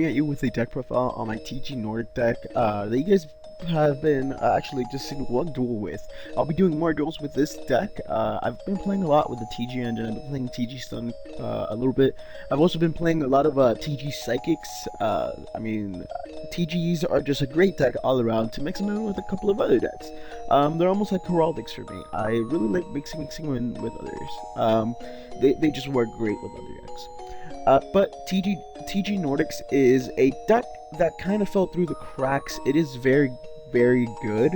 At you with a deck profile on my TG Nordic deck that you guys have been actually just seeing one duel with. I'll be doing more duels with this deck. I've been playing a lot with the TG engine. I've been playing TG Stun a little bit. I've also been playing a lot of TG Psychics. TGs are just a great deck all around to mix them in with a couple of other decks. They're almost like heraldics for me. I really like mixing in with others. They just work great with other decks. But TG Nordics is a deck that kind of fell through the cracks. It is very, very good.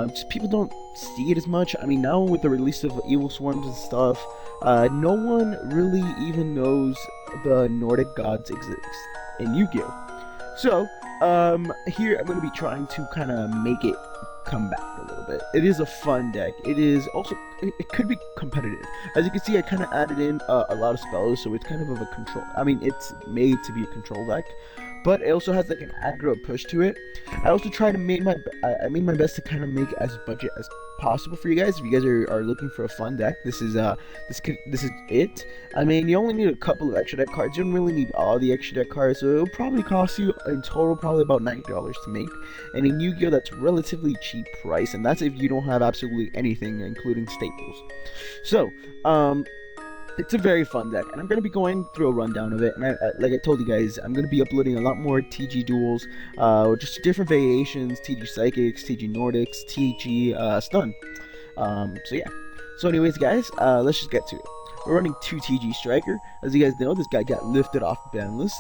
Just people don't see it as much. I mean, now with the release of Evil Swarms and stuff, no one really even knows the Nordic gods exist in Yu-Gi-Oh! So, here I'm going to be trying to kind of make it come back a little bit. It is a fun deck. It is also, it could be competitive. As you can see, I kind of added in a lot of spells, so it's kind of a control. I mean, it's made to be a control deck, but it also has like an aggro push to it. I also try to make I made my best to kind of make as budget as possible for you guys. If you guys are looking for a fun deck, this is it. I mean, you only need a couple of extra deck cards. You don't really need all the extra deck cards, so it'll probably cost you in total probably about $90 to make. And in Yu-Gi-Oh, that's relatively cheap price, and that's if you don't have absolutely anything, including staples. So, it's a very fun deck, and I'm going to be going through a rundown of it, and like I told you guys, I'm going to be uploading a lot more TG duels, just different variations, TG Psychics, TG Nordics, TG Stun. So yeah. So anyways, guys, let's just get to it. We're running 2 TG Striker. As you guys know, this guy got lifted off ban list.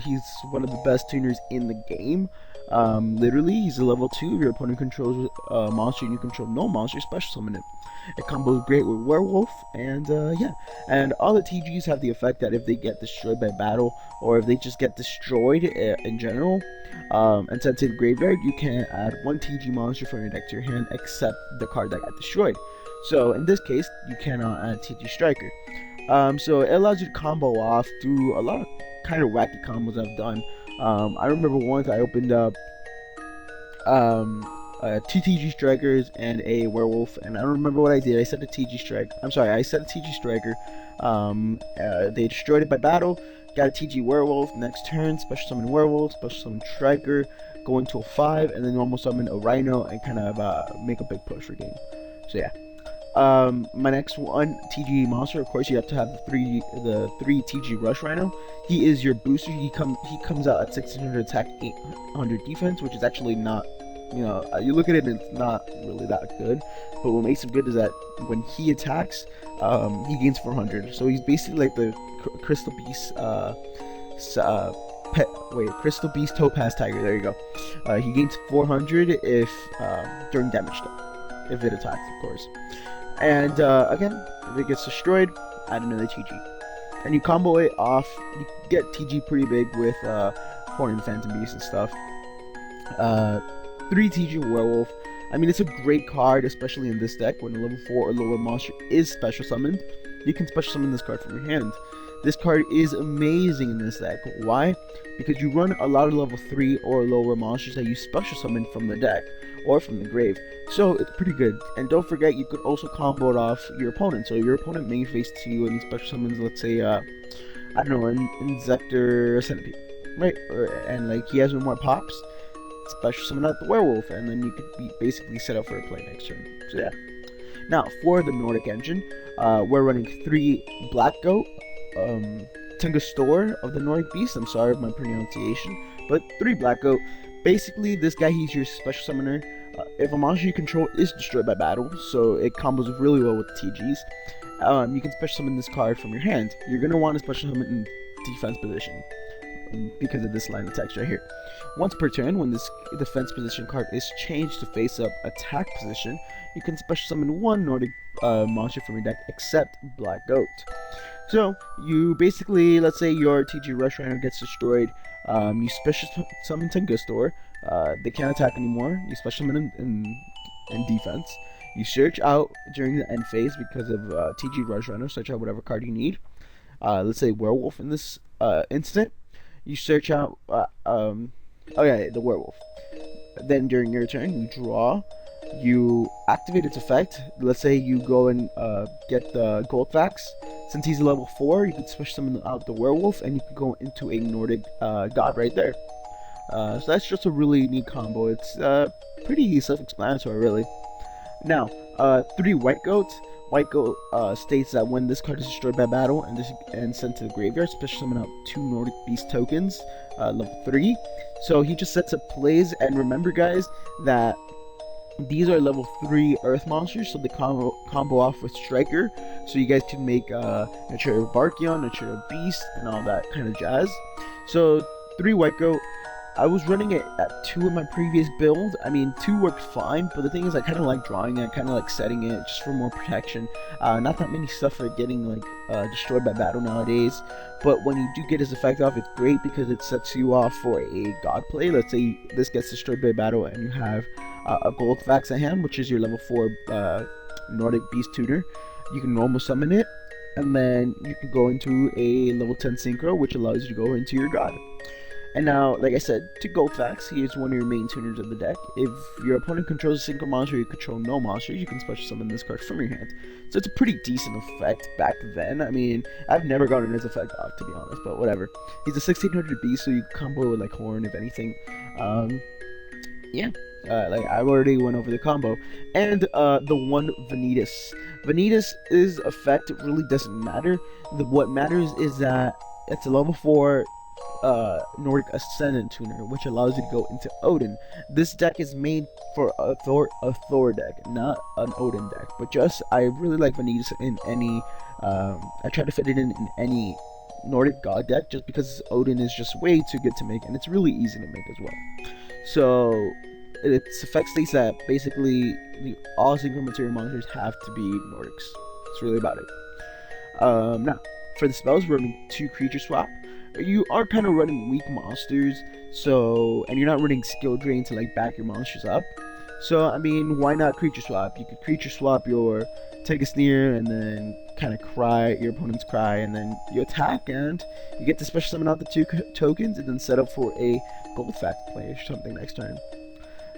He's one of the best tuners in the game. Literally, he's a level 2. If your opponent controls a monster and you control no monster, special summon it. It combos great with Werewolf, and yeah. And all the TGs have the effect that if they get destroyed by battle, or if they just get destroyed in general, and sent to the graveyard, you can add 1 TG monster from your deck to your hand, except the card that got destroyed. So in this case, you cannot add TG Striker. So it allows you to combo off, do a lot of kind of wacky combos I've done. I remember once I opened up 2 TG Strikers and a Werewolf, and I don't remember what I did. I set a TG Strike. I'm sorry, I set a TG Striker. They destroyed it by battle. Got a TG Werewolf. Next turn, special summon Werewolf, special summon Striker, go into a 5, and then normal summon a Rhino and kind of make a big push for game. So yeah. My next one, TG monster. Of course, you have to have the three TG Rush Rhino. He is your booster. He comes out at 1600 attack, 800 defense, which is actually not, you know, you look at it and it's not really that good. But what makes him good is that when he attacks, he gains 400. So he's basically like the Crystal Beast, Crystal Beast Topaz Tiger. There you go. He gains 400 if during damage step, if it attacks, of course. And again, if it gets destroyed, add another TG. And you combo it off. You get TG pretty big with Horn and Phantom Beast and stuff. 3 TG Werewolf. I mean, it's a great card, especially in this deck. When a level 4 or lower monster is special summoned, you can special summon this card from your hand. This card is amazing in this deck. Why? Because you run a lot of level 3 or lower monsters that you special summon from the deck or from the grave. So it's pretty good. And don't forget, you could also combo it off your opponent. So your opponent may face to you and he special summons, let's say, I don't know, an Insector Centipede, right? And like he has no more pops, special summon out the Werewolf, and then you could basically set up for a play next turn. So yeah. Now for the Nordic engine, we're running 3 Black Goat, Tunga Store of the Nordic Beast. I'm sorry for my pronunciation, but 3 Black Goat. Basically, this guy, he's your special summoner. If a monster you control is destroyed by battle, so it combos really well with the TGs, you can special summon this card from your hand. You're going to want to special summon in defense position because of this line of text right here. Once per turn, when this defense position card is changed to face up attack position, you can special summon 1 Nordic monster from your deck except Black Goat. So you basically, let's say your TG Rush Rhino gets destroyed, you special summon Tunga Store. They can't attack anymore. You special summon in defense. You search out during the end phase because of TG Rush Rhino. Search out whatever card you need. Let's say Werewolf in this instant. You search out the Werewolf. Then during your turn, you draw you activate its effect. Let's say you go and get the Goldfax. Since he's a level 4, you can switch summon out the werewolf, and you can go into a Nordic god right there. So that's just a really neat combo. It's pretty self-explanatory, really. Now, 3 white goats. White goat states that when this card is destroyed by battle and sent to the graveyard, special summon out 2 Nordic beast tokens, level 3. So he just sets up plays, and remember, guys, that these are level 3 earth monsters, so they combo off with Striker, so you guys can make Nurture of Barkion, Nurture of Beast, and all that kind of jazz. So 3 white goat. I was running it at 2 in my previous build. I mean, 2 worked fine, but the thing is, I kind of like drawing it, I kind of like setting it just for more protection. Not that many stuff are getting like destroyed by battle nowadays, but when you do get his effect off, it's great because it sets you off for a god play. Let's say this gets destroyed by battle and you have a Goldfax at hand, which is your level 4 Nordic Beast Tutor. You can normal summon it, and then you can go into a level 10 Synchro, which allows you to go into your god. And now, like I said, to Goldfax, he is one of your main tuners of the deck. If your opponent controls a single monster, you control no monsters, you can special summon this card from your hand. So it's a pretty decent effect back then. I mean, I've never gotten his effect off, to be honest, but whatever. He's a 1600 beast, so you combo with like Horn, if anything. Yeah. Like I already went over the combo. And the one Vanitas. Vanitas' effect really doesn't matter. What matters is that it's a level 4 Nordic Ascendant tuner, which allows you to go into Odin. This deck is made for a Thor deck, not an Odin deck. But just, I really like Vanitas in any, I try to fit it in any Nordic god deck, just because Odin is just way too good to make, and it's really easy to make as well. So, its effect states that basically all synchro material monsters have to be Nordics. That's really about it. Now, for the spells, we're running 2 creature swap. You are kind of running weak monsters, so, and you're not running skill drain to like back your monsters up. So I mean, why not creature swap? You could creature swap your take a sneer and then kind of cry your opponent's cry, and then you attack and you get to special summon out the 2 tokens and then set up for a Goldfax play or something next turn.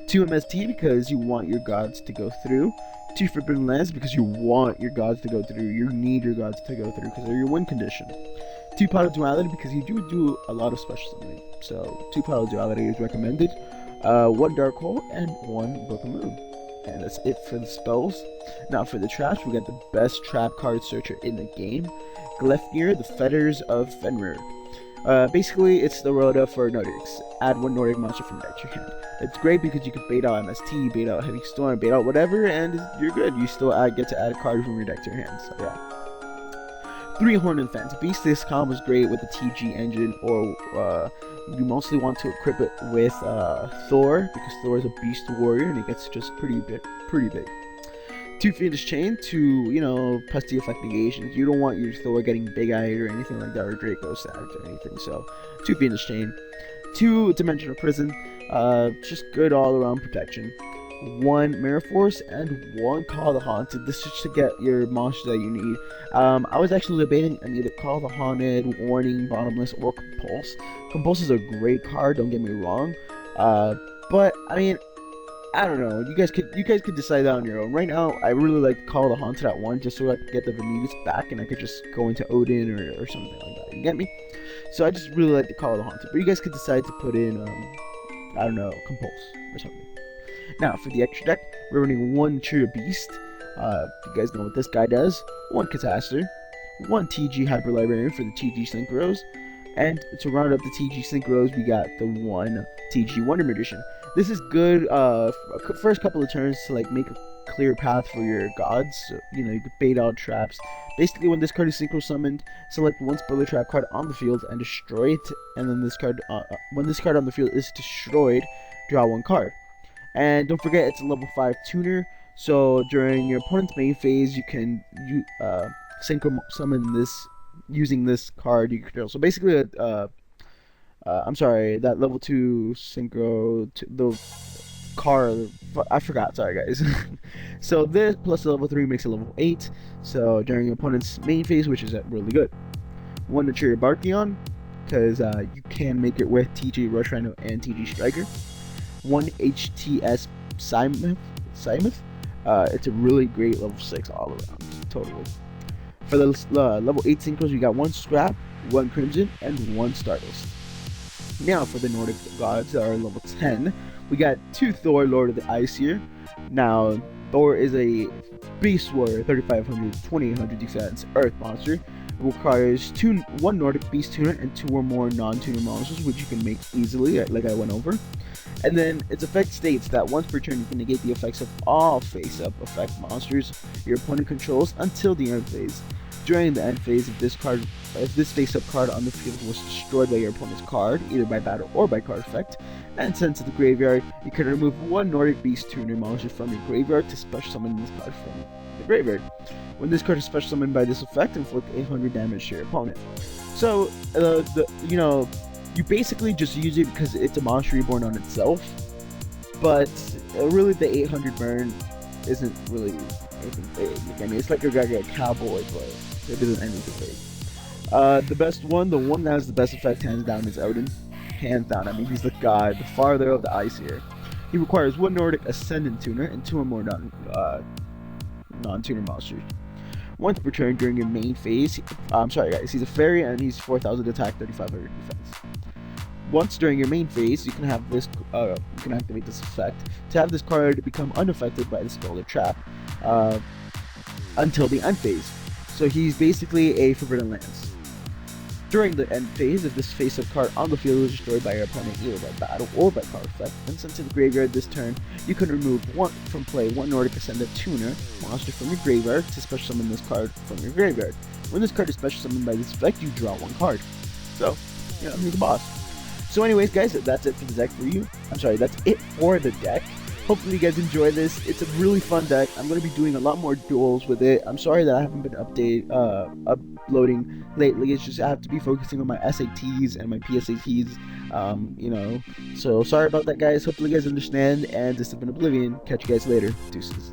2 MST because you want your gods to go through. 2 Forbidden Lands because you want your gods to go through. You need your gods to go through because they're your win condition. 2 Pot of Duality because you do a lot of special summoning. So 2 Pot of Duality is recommended. 1 Dark Hole and 1 Book of Moon. And that's it for the spells. Now for the traps, we got the best trap card searcher in the game. Gleipnir, the Fetters of Fenrir. Basically, it's the Rhoda for Nordics. Add 1 Nordic monster from deck to your hand. It's great because you can bait out MST, bait out Heavy Storm, bait out whatever, and you're good. You still get to add a card from your deck to your hand. So yeah. 3 Horn and Phantom Beast. This combo is great with the TG engine, or you mostly want to equip it with Thor, because Thor is a beast warrior and it gets just pretty big. 2 Fiendish Chain to, you know, press the effect negations. You don't want your Thor getting big-eyed or anything like that, or Draco sacked or anything, so 2 Fiendish Chain. 2 Dimensional Prison, just good all-around protection. 1 Mirror Force and 1 Call the Haunted. This is to get your monsters that you need. I was actually debating on either Call the Haunted, Warning, Bottomless, or Compulse. Compulse is a great card, don't get me wrong. But I mean, I don't know. You guys could decide that on your own. Right now, I really like Call the Haunted at 1, just so I could get the Vanitas back, and I could just go into Odin or something like that. You get me? So I just really like the Call the Haunted. But you guys could decide to put in, I don't know, Compulse or something. Now, for the extra deck, we're running 1 Trio Beast. You guys know what this guy does. 1 Catastor, 1 TG Hyper Librarian for the TG Synchros, and to round up the TG Synchros, we got the 1 TG Wonder Magician. This is good first couple of turns to like make a clear path for your gods. So, you know, you can bait out traps. Basically, when this card is synchro summoned, select 1 spoiler trap card on the field and destroy it. And then this card, when this card on the field is destroyed, draw 1 card. And don't forget, it's a level 5 tuner, so during your opponent's main phase, you can synchro summon this using this card you control. So basically, I'm sorry, that level 2 synchro, the card, I forgot, sorry guys. So this plus the level 3 makes it level 8, so during your opponent's main phase, which is really good. 1 Nurture of Barkion, because you can make it with TG Rush Rhino and TG Striker. 1 HTS Scythe. It's a really great level 6 all around, totally. For the level 8 synchros, we got 1 Scrap, 1 Crimson, and 1 Stardust. Now for the Nordic gods that are level 10, we got 2 Thor, Lord of the Ice here. Now, Thor is a Beast Warrior, 3500, 2800 defense, Earth monster. It requires 1 Nordic Beast Tuner and 2 or more non-tuner monsters, which you can make easily, like I went over. And then its effect states that once per turn you can negate the effects of all face-up effect monsters your opponent controls until the end phase. During the end phase, if this face-up card on the field was destroyed by your opponent's card, either by battle or by card effect, and sent to the graveyard, you can remove 1 Nordic Beast Tuner monster from your graveyard to special summon this card from the graveyard. When this card is special summoned by this effect, inflict 800 damage to your opponent. So, you basically just use it because it's a monster reborn on itself, but really the 800 burn isn't really anything big. I mean, it's like you're gonna get a cowboy, but it isn't anything big. The best one, the one that has the best effect, hands down, is Odin. Hands down, I mean, he's the god, the father of the ice here. He requires 1 Nordic Ascendant Tuner and 2 or more non-tuner monsters. Once per turn during your main phase, I'm sorry guys, he's a fairy and he's 4000 attack, 3500 defense. Once during your main phase, you can have this, you can activate this effect to have this card become unaffected by the Stolen Trap until the end phase. So he's basically a Forbidden Lance. During the end phase, if this face-up card on the field is destroyed by your opponent either by battle or by card effect, and sent to the graveyard this turn, you can remove 1 Nordic Ascendant Tuner monster from your graveyard to special summon this card from your graveyard. When this card is special summoned by this effect, you draw 1 card. So, he's the boss. So anyways guys, that's it for the deck for you. I'm sorry, that's it for the deck. Hopefully you guys enjoy this. It's a really fun deck. I'm going to be doing a lot more duels with it. I'm sorry that I haven't been uploading lately. It's just I have to be focusing on my SATs and my PSATs. So sorry about that guys. Hopefully you guys understand. And this has been Oblivion. Catch you guys later. Deuces.